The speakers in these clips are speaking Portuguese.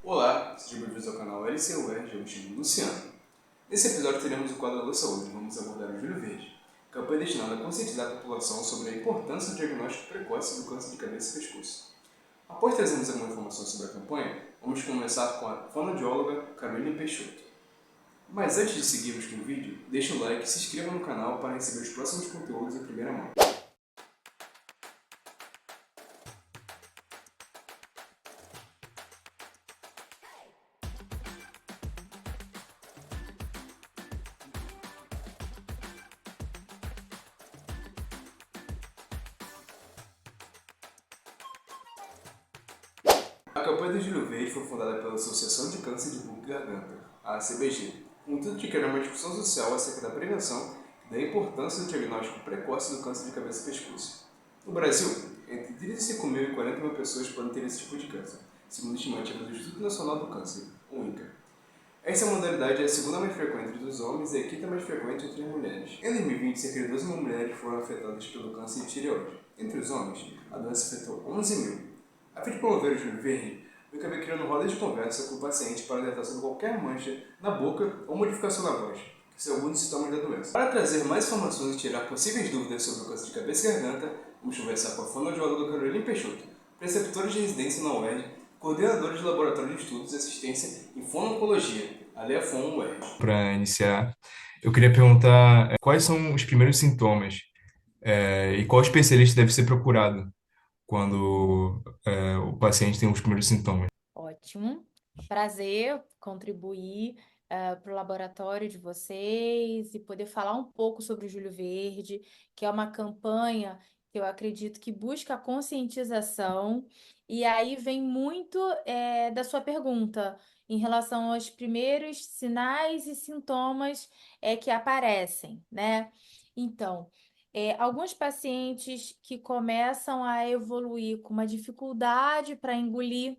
Olá, seja bem-vindo ao canal LCUR, eu me chamo Luciano. Nesse episódio teremos o quadro Alô Saúde, vamos abordar o Júlio Verde, campanha destinada a conscientizar a população sobre a importância do diagnóstico precoce do câncer de cabeça e pescoço. Após trazermos alguma informação sobre a campanha, vamos começar com a fonoaudióloga Caroline Peixoto. Mas antes de seguirmos com o vídeo, deixe o like e se inscreva no canal para receber os próximos conteúdos em primeira mão. A campanha do Júlio Verde foi fundada pela Associação de Câncer de Boca e Garganta, a ACBG, com o intuito de criar uma discussão social acerca da prevenção e da importância do diagnóstico precoce do câncer de cabeça e pescoço. No Brasil, entre 35.000 e 40.000 pessoas podem ter esse tipo de câncer, segundo estimativa do Instituto Nacional do Câncer, o INCA. Essa modalidade é a segunda mais frequente entre os homens e a quinta mais frequente entre as mulheres. Em 2020, cerca de 12 mil mulheres foram afetadas pelo câncer de tireoide. Entre os homens, a doença afetou 11 mil. A fim de promover o Júlio Verde, eu acabei criando rodas de conversa com o paciente para alertar sobre qualquer mancha na boca ou modificação na voz, que são alguns dos sintomas da doença. Para trazer mais informações e tirar possíveis dúvidas sobre o câncer de cabeça e garganta, vamos conversar com a fonoaudióloga Caroline Peixoto, preceptora de residência na UERJ, coordenadora de laboratório de estudos e assistência em fono-oncologia, a LEAFON UERJ. Para iniciar, eu queria perguntar quais são os primeiros sintomas e qual especialista deve ser procurado quando o paciente tem os primeiros sintomas. Ótimo. Prazer contribuir para o laboratório de vocês e poder falar um pouco sobre o Júlio Verde, que é uma campanha que eu acredito que busca a conscientização. E aí vem muito da sua pergunta em relação aos primeiros sinais e sintomas que aparecem, né? Então, alguns pacientes que começam a evoluir com uma dificuldade para engolir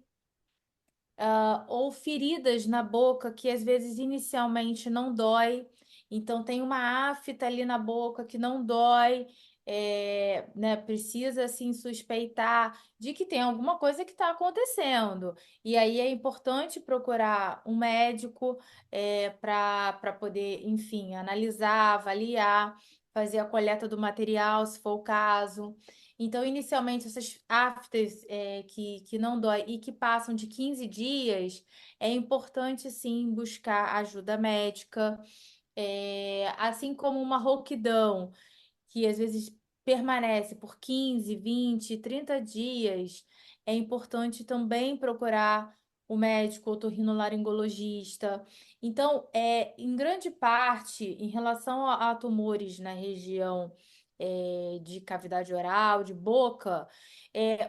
ou feridas na boca que às vezes inicialmente não dói, então tem uma afta ali na boca que não dói, né, precisa assim suspeitar de que tem alguma coisa que está acontecendo. E aí é importante procurar um médico para poder, enfim, analisar, avaliar, fazer a coleta do material, se for o caso. Então, inicialmente, essas aftas que não dói e que passam de 15 dias, é importante, sim, buscar ajuda médica, assim como uma rouquidão, que às vezes permanece por 15, 20, 30 dias, é importante também procurar o médico otorrinolaringologista. Então, em grande parte, em relação a tumores na região de cavidade oral, de boca,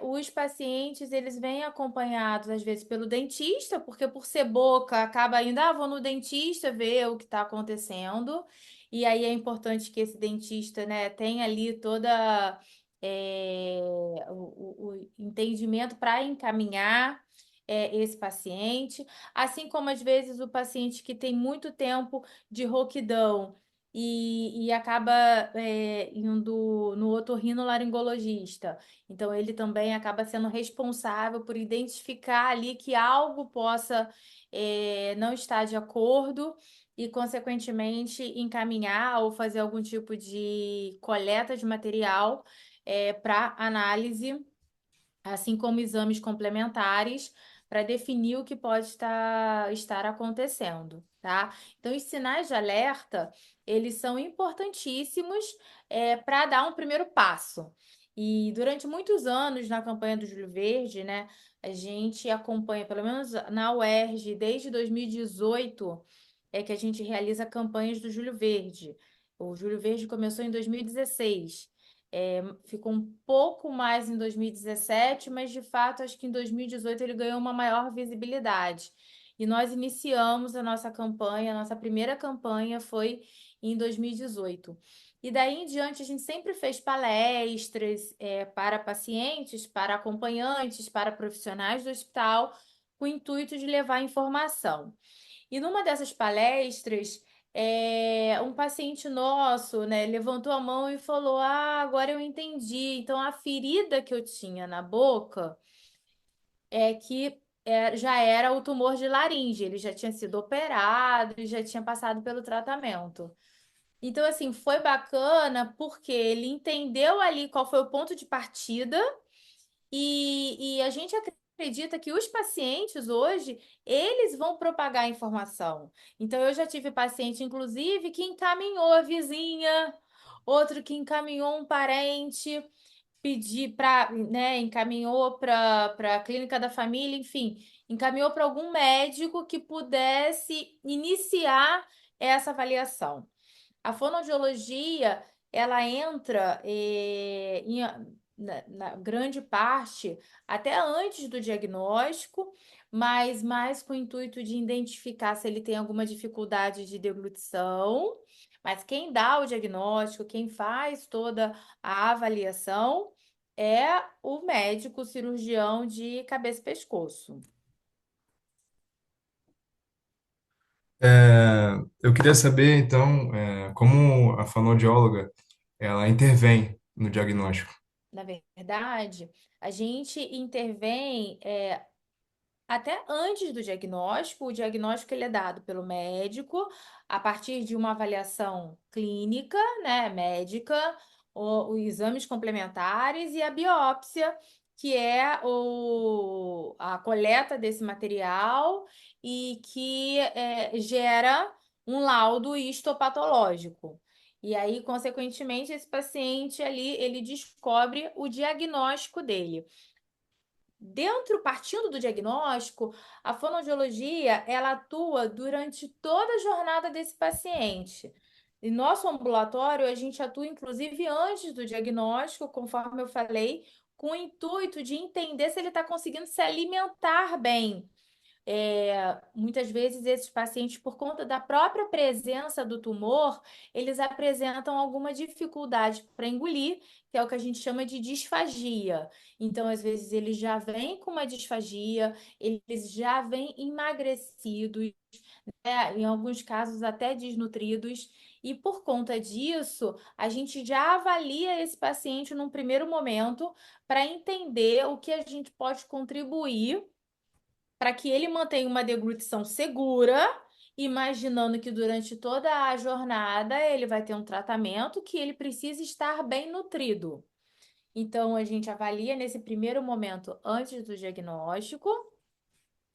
os pacientes eles vêm acompanhados às vezes pelo dentista, porque por ser boca acaba ainda, vou no dentista ver o que está acontecendo. E aí é importante que esse dentista, né, tenha ali toda o entendimento para encaminhar esse paciente, assim como às vezes o paciente que tem muito tempo de rouquidão e acaba indo no otorrinolaringologista. Então, ele também acaba sendo responsável por identificar ali que algo possa não estar de acordo e, consequentemente, encaminhar ou fazer algum tipo de coleta de material para análise, assim como exames complementares, para definir o que pode estar acontecendo, tá? Então, os sinais de alerta, eles são importantíssimos para dar um primeiro passo. E durante muitos anos, na campanha do Júlio Verde, né, a gente acompanha, pelo menos na UERJ, desde 2018, que a gente realiza campanhas do Júlio Verde. O Júlio Verde começou em 2016. Ficou um pouco mais em 2017, mas de fato acho que em 2018 ele ganhou uma maior visibilidade. E nós iniciamos a nossa campanha, a nossa primeira campanha foi em 2018. E daí em diante a gente sempre fez palestras para pacientes, para acompanhantes, para profissionais do hospital, com o intuito de levar informação. E numa dessas palestras, um paciente nosso, né, levantou a mão e falou: Ah, agora eu entendi. Então, a ferida que eu tinha na boca é que já era o tumor de laringe, ele já tinha sido operado e já tinha passado pelo tratamento. Então, assim, foi bacana porque ele entendeu ali qual foi o ponto de partida e a gente acredita que os pacientes hoje, eles vão propagar a informação. Então, eu já tive paciente, inclusive, que encaminhou a vizinha, outro que encaminhou um parente, pedir para, né, encaminhou para a clínica da família, enfim, encaminhou para algum médico que pudesse iniciar essa avaliação. A fonoaudiologia, ela entra na grande parte até antes do diagnóstico, mas mais com o intuito de identificar se ele tem alguma dificuldade de deglutição. Mas quem dá o diagnóstico, quem faz toda a avaliação é o médico cirurgião de cabeça e pescoço. Eu queria saber, então, como a fonoaudióloga ela intervém no diagnóstico. Na verdade, a gente intervém até antes do diagnóstico. O diagnóstico ele é dado pelo médico a partir de uma avaliação clínica, né, médica, os exames complementares e a biópsia, que é a coleta desse material e que gera um laudo histopatológico. E aí, consequentemente, esse paciente ali, ele descobre o diagnóstico dele. Partindo do diagnóstico, a fonoaudiologia, ela atua durante toda a jornada desse paciente. Em nosso ambulatório, a gente atua inclusive antes do diagnóstico, conforme eu falei, com o intuito de entender se ele está conseguindo se alimentar bem. Muitas vezes esses pacientes, por conta da própria presença do tumor, eles apresentam alguma dificuldade para engolir, que é o que a gente chama de disfagia. Então, às vezes, eles já vêm com uma disfagia, eles já vêm emagrecidos, em alguns casos até desnutridos, e por conta disso, a gente já avalia esse paciente num primeiro momento para entender o que a gente pode contribuir para que ele mantenha uma deglutição segura, imaginando que durante toda a jornada ele vai ter um tratamento que ele precisa estar bem nutrido. Então, a gente avalia nesse primeiro momento antes do diagnóstico.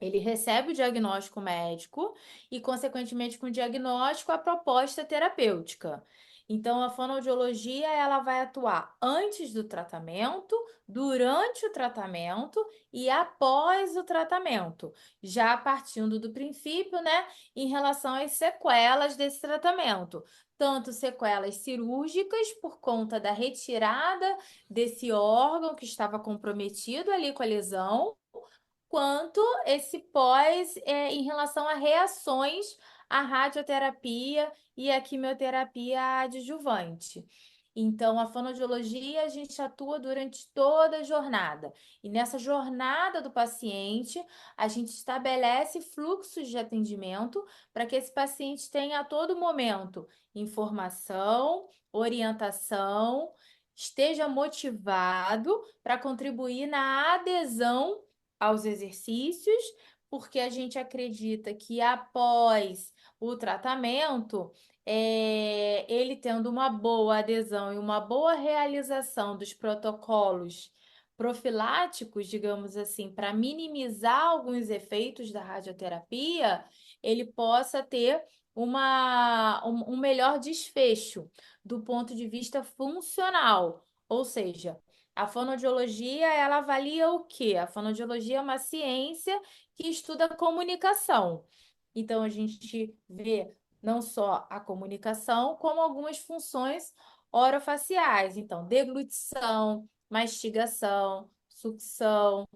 Ele recebe o diagnóstico médico e, consequentemente, com o diagnóstico, a proposta terapêutica. Então, a fonoaudiologia ela vai atuar antes do tratamento, durante o tratamento e após o tratamento, já partindo do princípio, né, em relação às sequelas desse tratamento. Tanto sequelas cirúrgicas, por conta da retirada desse órgão que estava comprometido ali com a lesão, quanto esse pós em relação a reações à radioterapia e à quimioterapia adjuvante. Então, a fonoaudiologia, a gente atua durante toda a jornada. E nessa jornada do paciente, a gente estabelece fluxos de atendimento para que esse paciente tenha a todo momento informação, orientação, esteja motivado para contribuir na adesão aos exercícios, porque a gente acredita que após o tratamento, ele tendo uma boa adesão e uma boa realização dos protocolos profiláticos, digamos assim, para minimizar alguns efeitos da radioterapia, ele possa ter um melhor desfecho do ponto de vista funcional. Ou seja, a fonoaudiologia, ela avalia o quê? A fonoaudiologia é uma ciência que estuda a comunicação. Então, a gente vê não só a comunicação, como algumas funções orofaciais. Então, deglutição, mastigação, sucção.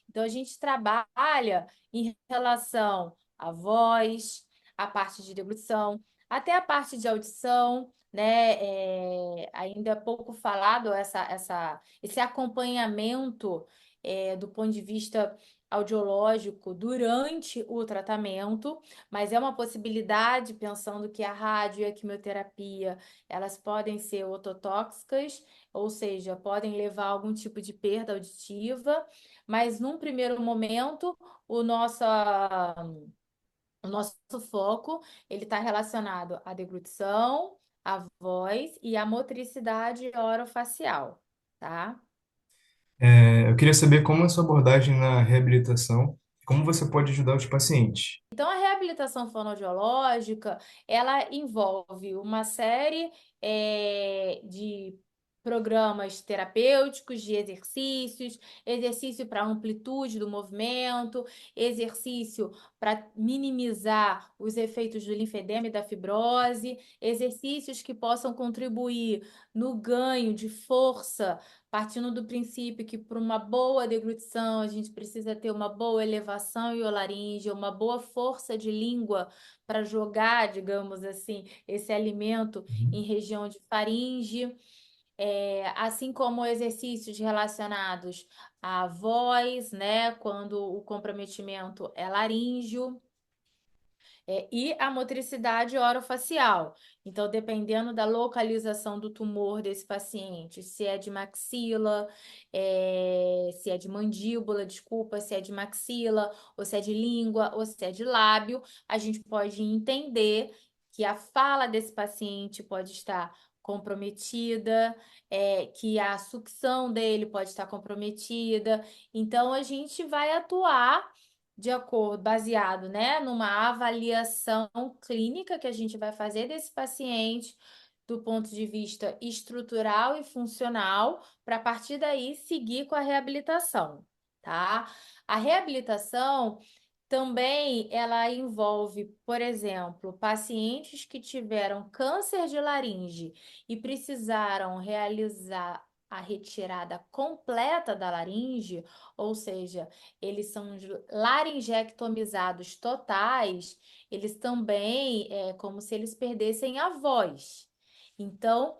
Então, a gente trabalha em relação à voz, à parte de deglutição, até a parte de audição, né? Ainda é pouco falado esse acompanhamento do ponto de vista audiológico durante o tratamento, mas é uma possibilidade, pensando que a rádio e a quimioterapia, elas podem ser ototóxicas, ou seja, podem levar a algum tipo de perda auditiva, mas num primeiro momento, o nosso foco, ele está relacionado à deglutição, à voz e à motricidade orofacial, tá? Eu queria saber como é a sua abordagem na reabilitação, como você pode ajudar os pacientes. Então, a reabilitação fonoaudiológica, ela envolve uma série de programas terapêuticos, de exercícios, exercício para amplitude do movimento, exercício para minimizar os efeitos do linfedema e da fibrose, exercícios que possam contribuir no ganho de força, partindo do princípio que, para uma boa deglutição, a gente precisa ter uma boa elevação iolaríngea, uma boa força de língua para jogar, digamos assim, esse alimento em Uhum. região de faringe, assim como exercícios relacionados à voz, né, quando o comprometimento é laríngeo. E a motricidade orofacial. Então, dependendo da localização do tumor desse paciente, se é de maxila, se é de mandíbula, desculpa, se é de maxila, ou se é de língua, ou se é de lábio, a gente pode entender que a fala desse paciente pode estar comprometida, que a sucção dele pode estar comprometida. Então, a gente vai atuar de acordo, baseado, né, numa avaliação clínica que a gente vai fazer desse paciente do ponto de vista estrutural e funcional, para a partir daí seguir com a reabilitação, tá? A reabilitação também ela envolve, por exemplo, pacientes que tiveram câncer de laringe e precisaram realizar a retirada completa da laringe, ou seja, eles são laringectomizados totais, eles também é como se eles perdessem a voz. Então,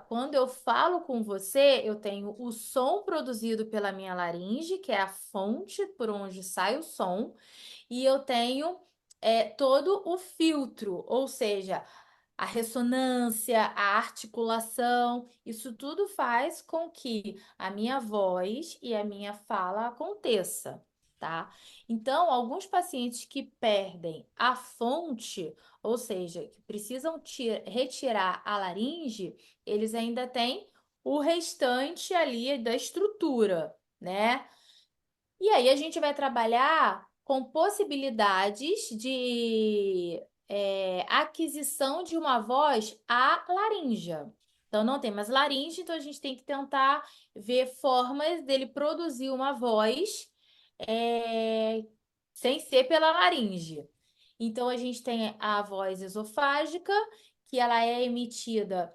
quando eu falo com você, eu tenho o som produzido pela minha laringe, que é a fonte por onde sai o som, e eu tenho todo o filtro, ou seja, a ressonância, a articulação, isso tudo faz com que a minha voz e a minha fala aconteça, tá? Então, alguns pacientes que perdem a fonte, ou seja, que precisam retirar a laringe, eles ainda têm o restante ali da estrutura, né? E aí a gente vai trabalhar com possibilidades de aquisição de uma voz laríngea. Então, não tem mais laringe, então a gente tem que tentar ver formas dele produzir uma voz é, sem ser pela laringe. Então, a gente tem a voz esofágica, que ela é emitida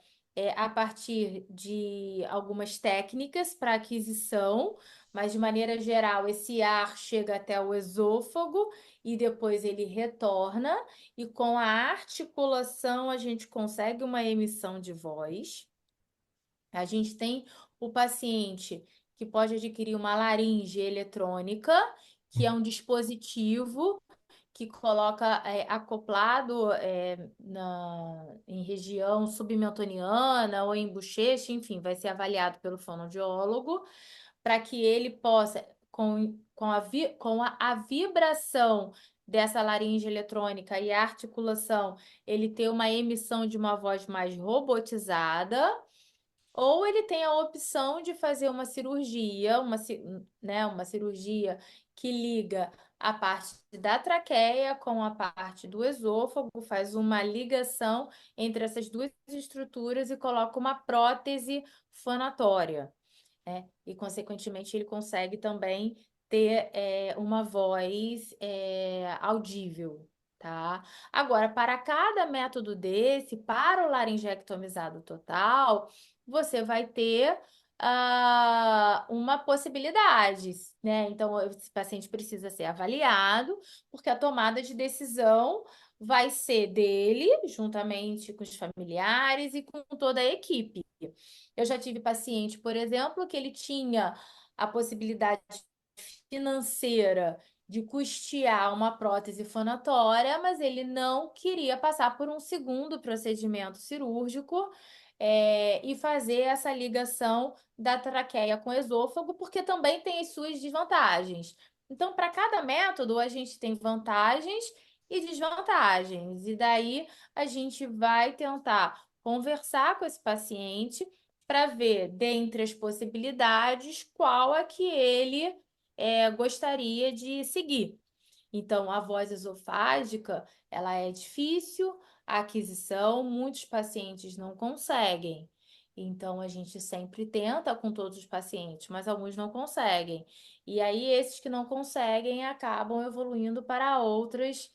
a partir de algumas técnicas para aquisição, mas de maneira geral, esse ar chega até o esôfago e depois ele retorna, e com a articulação a gente consegue uma emissão de voz. A gente tem o paciente que pode adquirir uma laringe eletrônica, que é um dispositivo que coloca acoplado em região submentoniana ou em bochecha, enfim, vai ser avaliado pelo fonoaudiólogo para que ele possa, com a vibração dessa laringe eletrônica e a articulação, ele ter uma emissão de uma voz mais robotizada, ou ele tem a opção de fazer uma cirurgia, uma cirurgia que liga a parte da traqueia com a parte do esôfago, faz uma ligação entre essas duas estruturas e coloca uma prótese fonatória, né? E, consequentemente, ele consegue também ter uma voz audível, tá? Agora, para cada método desse, para o laringectomizado total, você vai ter uma possibilidade, né? Então, esse paciente precisa ser avaliado, porque a tomada de decisão vai ser dele, juntamente com os familiares e com toda a equipe. Eu já tive paciente, por exemplo, que ele tinha a possibilidade financeira de custear uma prótese fonatória, mas ele não queria passar por um segundo procedimento cirúrgico, e fazer essa ligação da traqueia com o esôfago, porque também tem as suas desvantagens. Então, para cada método, a gente tem vantagens e desvantagens, e daí a gente vai tentar conversar com esse paciente para ver, dentre as possibilidades, qual é que ele gostaria de seguir. Então, a voz esofágica, ela é difícil, a aquisição, muitos pacientes não conseguem. Então, a gente sempre tenta com todos os pacientes, mas alguns não conseguem. E aí, esses que não conseguem acabam evoluindo para outros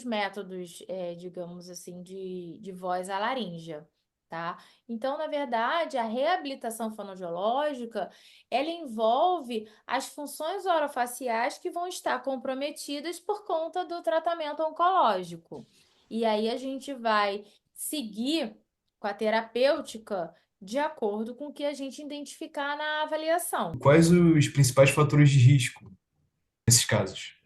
métodos, digamos assim, de voz à laríngea, tá? Então, na verdade, a reabilitação fonoaudiológica, ela envolve as funções orofaciais que vão estar comprometidas por conta do tratamento oncológico. E aí a gente vai seguir com a terapêutica de acordo com o que a gente identificar na avaliação. Quais os principais fatores de risco nesses casos?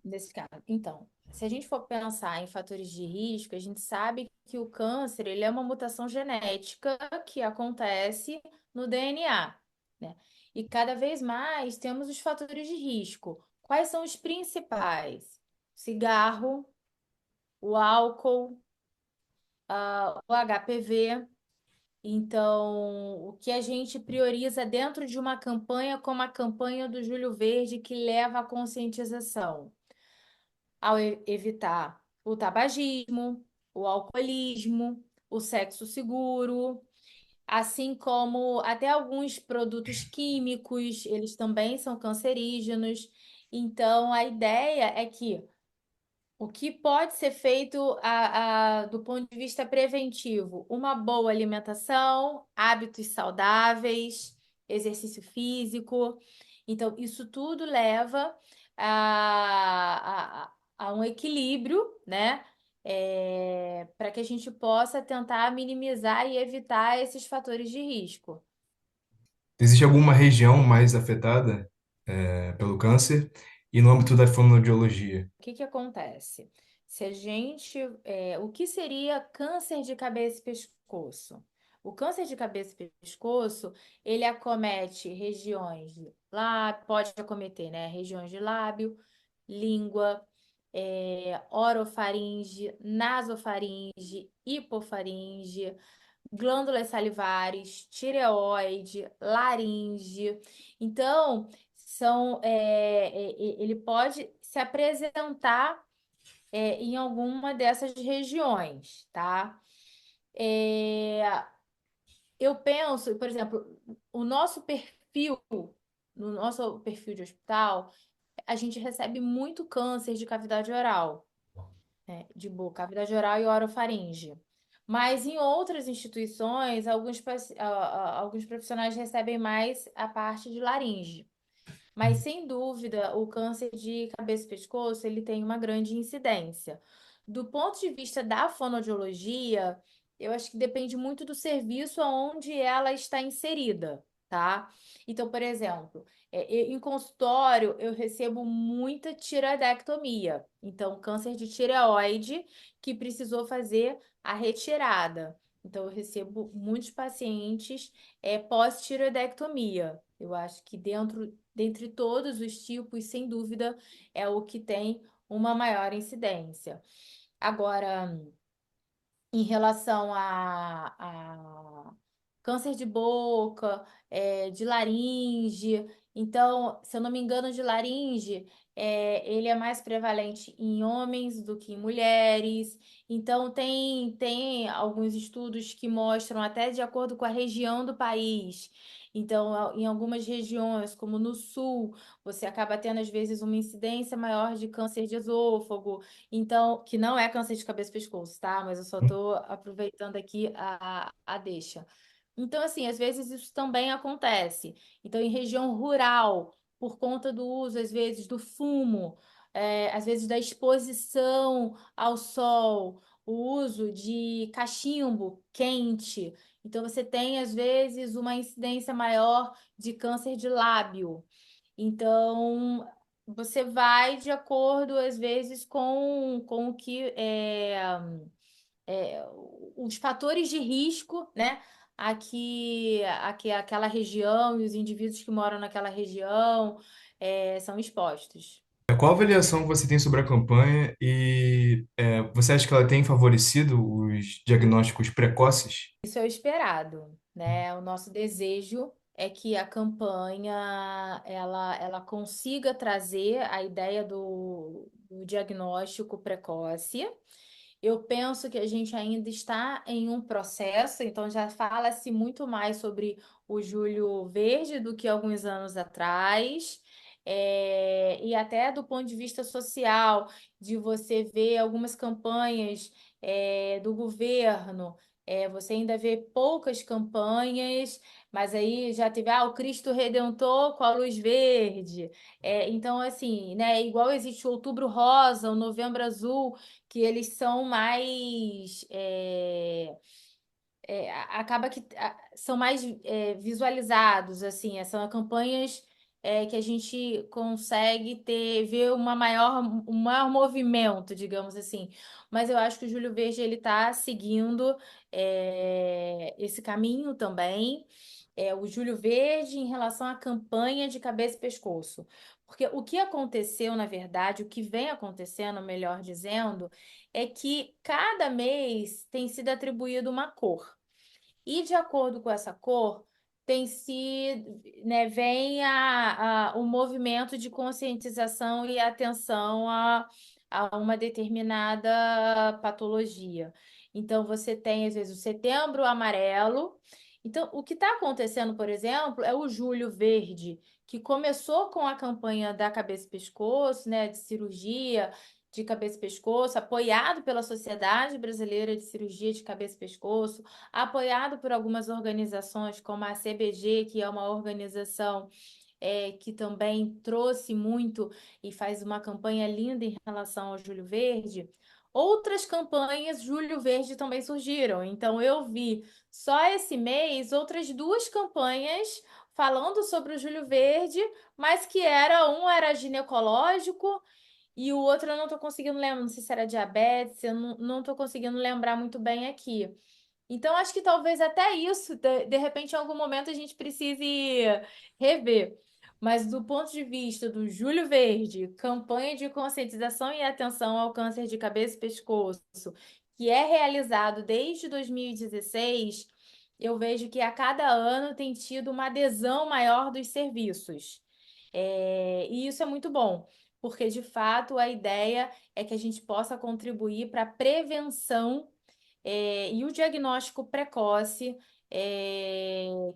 Nesse caso. Então, se a gente for pensar em fatores de risco, a gente sabe que o câncer, ele é uma mutação genética que acontece no DNA, né? E cada vez mais temos os fatores de risco. Quais são os principais? Cigarro, o álcool, o HPV. Então, o que a gente prioriza dentro de uma campanha como a campanha do Júlio Verde, que leva à conscientização? Ao evitar o tabagismo, o alcoolismo, o sexo seguro, assim como até alguns produtos químicos, eles também são cancerígenos. Então, a ideia é que o que pode ser feito do ponto de vista preventivo? Uma boa alimentação, hábitos saudáveis, exercício físico. Então, isso tudo leva a um equilíbrio, né? Para que a gente possa tentar minimizar e evitar esses fatores de risco. Existe alguma região mais afetada, pelo câncer? E no âmbito da fonoaudiologia? O que que acontece? Se a gente, o que seria câncer de cabeça e pescoço? O câncer de cabeça e pescoço, ele acomete regiões lá, pode acometer, né? Regiões de lábio, língua, orofaringe, nasofaringe, hipofaringe, glândulas salivares, tireoide, laringe. Então, ele pode se apresentar em alguma dessas regiões, tá? É, eu penso, por exemplo, o nosso perfil, no nosso perfil de hospital, a gente recebe muito câncer de cavidade oral, né, de boca, cavidade oral e orofaringe. Mas em outras instituições, alguns profissionais recebem mais a parte de laringe. Mas, sem dúvida, o câncer de cabeça e pescoço, ele tem uma grande incidência. Do ponto de vista da fonoaudiologia, eu acho que depende muito do serviço aonde ela está inserida, tá? Então, por exemplo, em consultório, eu recebo muita tireoidectomia. Então, câncer de tireoide que precisou fazer a retirada. Então, eu recebo muitos pacientes pós-tireoidectomia. Eu acho que dentre todos os tipos, sem dúvida, é o que tem uma maior incidência. Agora, em relação a câncer de boca, de laringe. Então, se eu não me engano, de laringe, ele é mais prevalente em homens do que em mulheres. Então, tem alguns estudos que mostram, até de acordo com a região do país. Então, em algumas regiões, como no sul, você acaba tendo, às vezes, uma incidência maior de câncer de esôfago. Então, que não é câncer de cabeça e pescoço, tá? Mas eu só tô aproveitando aqui a deixa. Então, assim, às vezes isso também acontece. Então, em região rural, por conta do uso, às vezes, do fumo, às vezes da exposição ao sol, o uso de cachimbo quente. Então, você tem, às vezes, uma incidência maior de câncer de lábio. Então, você vai de acordo, às vezes, com o que os fatores de risco, né? Aquela região e os indivíduos que moram naquela região são expostos. Qual avaliação você tem sobre a campanha e você acha que ela tem favorecido os diagnósticos precoces? Isso é o esperado, né? O nosso desejo é que a campanha ela consiga trazer a ideia do diagnóstico precoce. Eu penso que a gente ainda está em um processo, então já fala-se muito mais sobre o Júlio Verde do que alguns anos atrás. E até do ponto de vista social, de você ver algumas campanhas do governo, você ainda vê poucas campanhas, mas aí já teve o Cristo Redentor com a luz verde. Então, assim, né, igual existe o Outubro Rosa, o Novembro Azul, que eles são mais. Acaba que são mais visualizados, assim, são campanhas que a gente consegue ver um maior movimento, digamos assim. Mas eu acho que o Júlio Verde ele está seguindo esse caminho também. O Júlio Verde em relação à campanha de cabeça e pescoço. Porque o que aconteceu, na verdade, o que vem acontecendo, melhor dizendo, é que cada mês tem sido atribuído uma cor. E de acordo com essa cor, tem sido, né, vem o movimento de conscientização e atenção a uma determinada patologia. Então, você tem, às vezes, o Setembro Amarelo. Então, o que está acontecendo, por exemplo, é o Julho Verde, que começou com a campanha da cabeça e pescoço, né, de cirurgia de cabeça e pescoço, apoiado pela Sociedade Brasileira de Cirurgia de Cabeça e Pescoço, apoiado por algumas organizações, como a CBG, que é uma organização que também trouxe muito e faz uma campanha linda em relação ao Júlio Verde. Outras campanhas Júlio Verde também surgiram. Então, eu vi só esse mês outras duas campanhas falando sobre o Júlio Verde, mas um era ginecológico e o outro eu não estou conseguindo lembrar, não sei se era diabetes, eu não estou conseguindo lembrar muito bem aqui. Então, acho que talvez até isso, de repente, em algum momento, a gente precise rever. Mas do ponto de vista do Júlio Verde, campanha de conscientização e atenção ao câncer de cabeça e pescoço, que é realizado desde 2016, eu vejo que a cada ano tem tido uma adesão maior dos serviços. E isso é muito bom, porque de fato a ideia é que a gente possa contribuir para a prevenção e o diagnóstico precoce,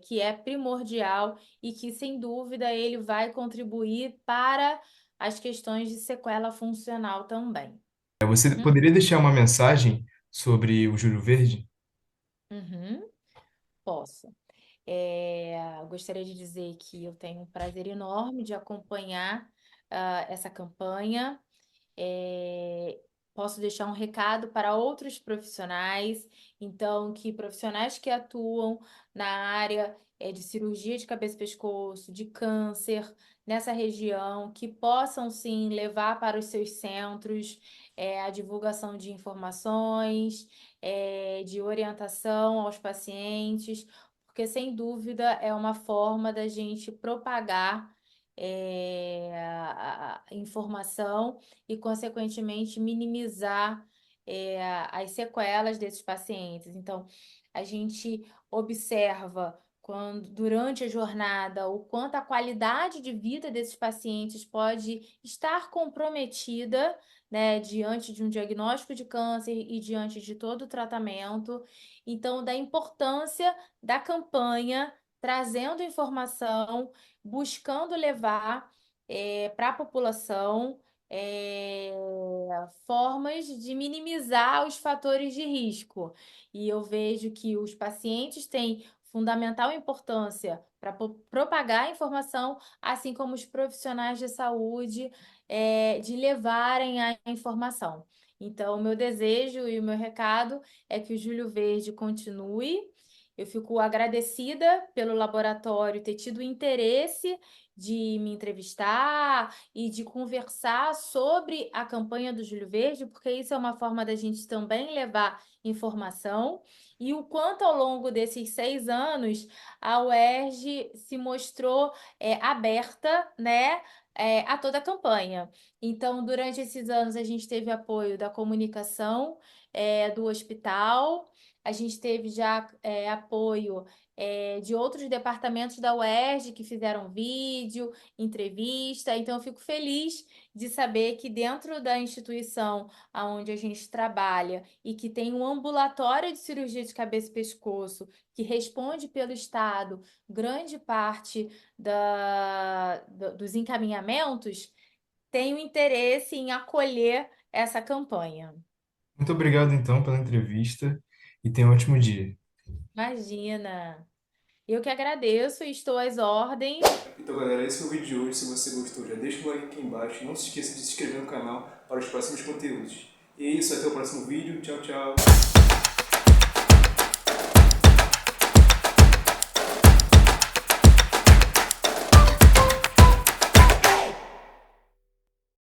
que é primordial e que, sem dúvida, ele vai contribuir para as questões de sequela funcional também. Você Hum? poderia deixar uma mensagem sobre o Júlio Verde? Uhum, posso. Gostaria de dizer que eu tenho um prazer enorme de acompanhar essa campanha. É, Posso deixar um recado para outros profissionais, então, que profissionais que atuam na área de cirurgia de cabeça e pescoço, de câncer, nessa região, que possam sim levar para os seus centros a divulgação de informações, de orientação aos pacientes, porque sem dúvida é uma forma da gente propagar a informação e, consequentemente, minimizar as sequelas desses pacientes. Então, a gente observa durante a jornada, o quanto a qualidade de vida desses pacientes pode estar comprometida, né, diante de um diagnóstico de câncer e diante de todo o tratamento. Então, da importância da campanha, trazendo informação, buscando levar para a população é, formas de minimizar os fatores de risco. E eu vejo que os pacientes têm fundamental importância para propagar a informação, assim como os profissionais de saúde, de levarem a informação. Então, o meu desejo e o meu recado é que o Júlio Verde continue. Eu fico agradecida pelo laboratório ter tido interesse de me entrevistar e de conversar sobre a campanha do Júlio Verde, porque isso é uma forma da gente também levar informação, e o quanto ao longo desses 6 anos a UERJ se mostrou aberta, né, a toda a campanha. Então, durante esses anos, a gente teve apoio da comunicação, do hospital, a gente teve já apoio de outros departamentos da UERJ que fizeram vídeo, entrevista. Então, eu fico feliz de saber que dentro da instituição onde a gente trabalha e que tem um ambulatório de cirurgia de cabeça e pescoço que responde pelo Estado grande parte dos encaminhamentos, tem o interesse em acolher essa campanha. Muito obrigado, então, pela entrevista e tenha um ótimo dia. Imagina! Eu que agradeço e estou às ordens. Então, galera, esse foi o vídeo de hoje. Se você gostou, já deixa o like aqui embaixo. Não se esqueça de se inscrever no canal para os próximos conteúdos. E é isso, até o próximo vídeo. Tchau, tchau!